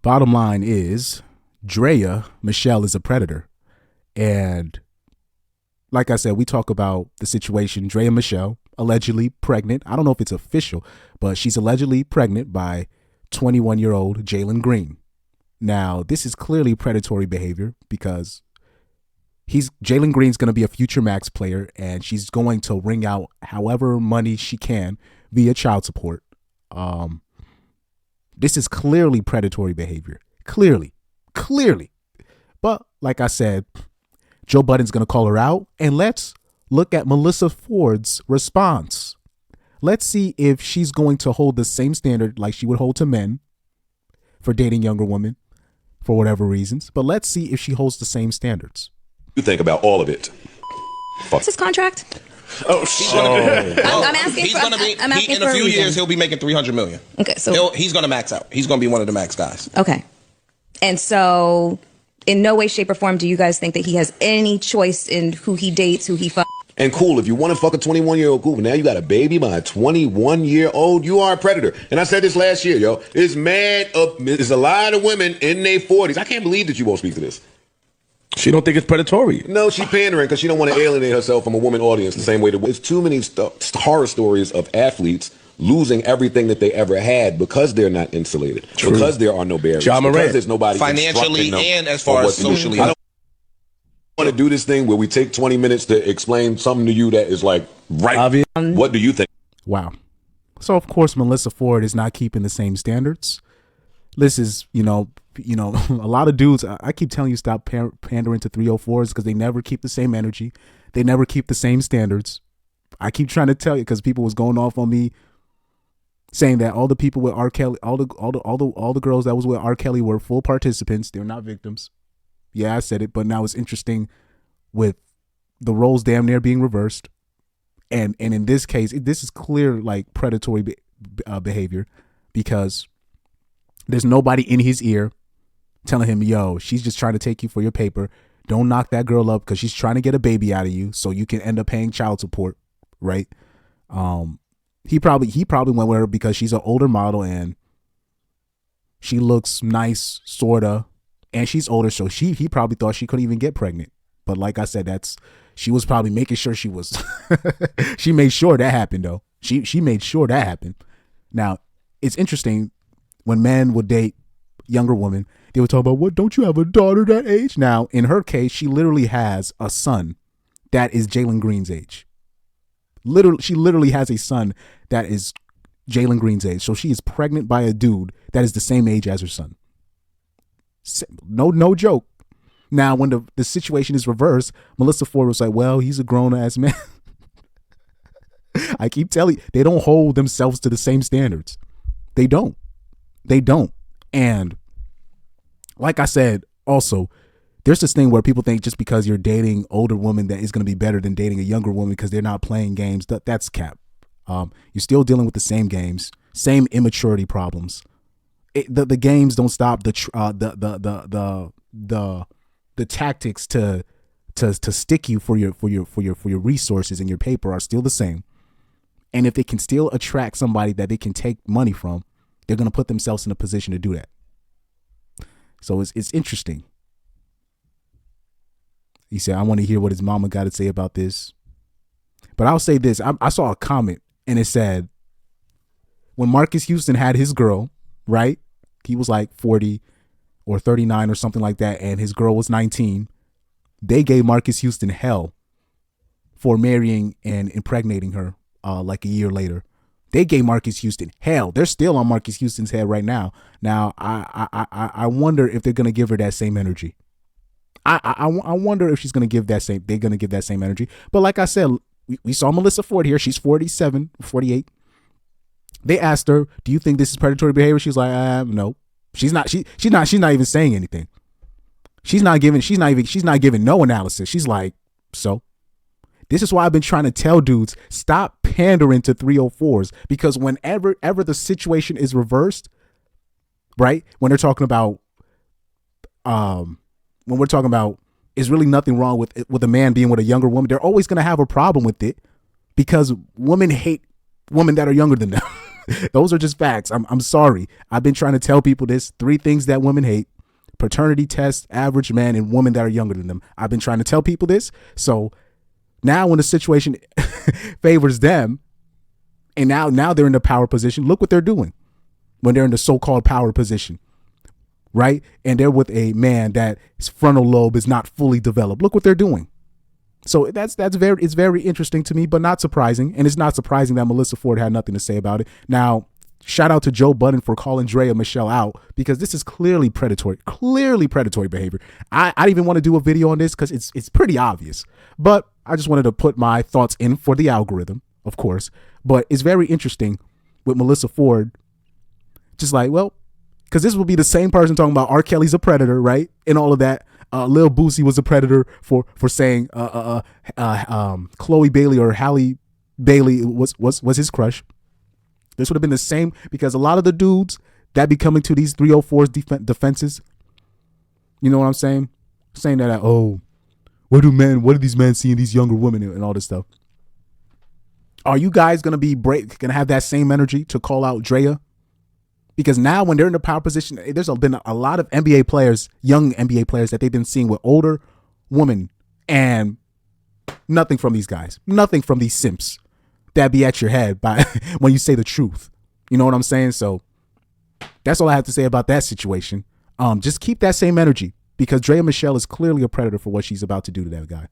bottom line is Draya Michelle is a predator. And like I said, we talk about the situation. Drea Michelle, allegedly pregnant. I don't know if it's official, but she's allegedly pregnant by 21-year-old Jalen Green. Now, this is clearly predatory behavior because Jalen Green's going to be a future max player, and she's going to wring out however money she can via child support. This is clearly predatory behavior. Clearly. But like I said, Joe Budden's going to call her out, and let's look at Melissa Ford's response. Let's see if she's going to hold the same standard like she would hold to men for dating younger women for whatever reasons. But let's see if she holds the same standards. You think about all of it. What's his contract? Oh shit! I'm asking. He's gonna be. In a few years, he'll be making $300 million. Okay, so he's gonna max out. He's gonna be one of the max guys. Okay, and so in no way, shape, or form do you guys think that he has any choice in who he dates, who he fucks? And cool, if you want to fuck a 21-year-old, cool. But now you got a baby by a 21-year-old, you are a predator. And I said this last year, yo. It's a lot of women in their 40s. I can't believe that you won't speak to this. She don't think it's predatory. No, she's pandering because she don't want to alienate herself from a woman audience the same way that there's too many horror stories of athletes losing everything that they ever had because they're not insulated, because there are no barriers, because there's nobody financially and as far as socially. I don't want to do this thing where we take 20 minutes to explain something to you that is like right. What do you think? Wow. So of course Melissa Ford is not keeping the same standards. This is, a lot of dudes, I keep telling you stop pandering to 304s because they never keep the same energy. They never keep the same standards. I keep trying to tell you because people was going off on me saying that all the people with R. Kelly, all the girls that was with R. Kelly were full participants. They're not victims. Yeah, I said it, but now it's interesting with the roles damn near being reversed. And in this case, this is clear like predatory behavior because there's nobody in his ear telling him, yo, she's just trying to take you for your paper. Don't knock that girl up because she's trying to get a baby out of you so you can end up paying child support, right? He probably went with her because she's an older model and she looks nice, sorta, and she's older, so he probably thought she couldn't even get pregnant. But like I said, she was probably making sure she was. She made sure that happened though. She made sure that happened. Now it's interesting. When men would date younger women, they would talk about, what, don't you have a daughter that age? Now, in her case, she literally has a son that is Jalen Green's age. She literally has a son that is Jalen Green's age. So she is pregnant by a dude that is the same age as her son. No joke. Now, when the situation is reversed, Melissa Ford was like, well, he's a grown-ass man. I keep telling you, they don't hold themselves to the same standards. They don't. And like I said, also, there's this thing where people think just because you're dating older women that is going to be better than dating a younger woman because they're not playing games. That's cap. You're still dealing with the same games, same immaturity problems. The games don't stop. The tactics to stick you for your resources and your paper are still the same. And if they can still attract somebody that they can take money from, they're going to put themselves in a position to do that. So it's interesting. He said, I want to hear what his mama got to say about this. But I'll say this. I saw a comment and it said, when Marcus Houston had his girl, right? He was like 40 or 39 or something like that. And his girl was 19. They gave Marcus Houston hell for marrying and impregnating her like a year later. They gave Marcus Houston hell. They're still on Marcus Houston's head right now. Now, I wonder if they're going to give her that same energy. I wonder if she's going to give that same, they're going to give that same energy. But like I said, we saw Melissa Ford here. She's 47, 48. They asked her, do you think this is predatory behavior? She's like, no. She's not even saying anything. She's not giving no analysis. She's like, so. This is why I've been trying to tell dudes, stop pandering to 304s, because whenever the situation is reversed, right? When they're talking about, when we're talking about, is really nothing wrong with a man being with a younger woman, they're always going to have a problem with it because women hate women that are younger than them. Those are just facts. I'm sorry. I've been trying to tell people this. 3 things that women hate: paternity tests, average men, and women that are younger than them. I've been trying to tell people this. So now when the situation favors them, and now they're in the power position, look what they're doing when they're in the so-called power position, right? And they're with a man that his frontal lobe is not fully developed. Look what they're doing. So it's very interesting to me, but not surprising. And it's not surprising that Melissa Ford had nothing to say about it. Now, shout out to Joe Budden for calling Draya Michelle out, because this is clearly predatory behavior. I didn't even want to do a video on this because it's pretty obvious, but I just wanted to put my thoughts in for the algorithm, of course. But it's very interesting with Melissa Ford, just like, well, because this will be the same person talking about R. Kelly's a predator, right? And all of that. Lil Boosie was a predator for saying Chloe Bailey or Halle Bailey was his crush. This would have been the same, because a lot of the dudes that be coming to these 304's defenses, you know what I'm saying? Saying that, oh, what do these men see in these younger women and all this stuff? Are you guys gonna gonna have that same energy to call out Draya? Because now when they're in the power position, there's been a lot of NBA players, young NBA players, that they've been seeing with older women, and nothing from these guys, nothing from these simps that be at your head by when you say the truth. You know what I'm saying? So that's all I have to say about that situation. Just keep that same energy, because Drea Michelle is clearly a predator for what she's about to do to that guy.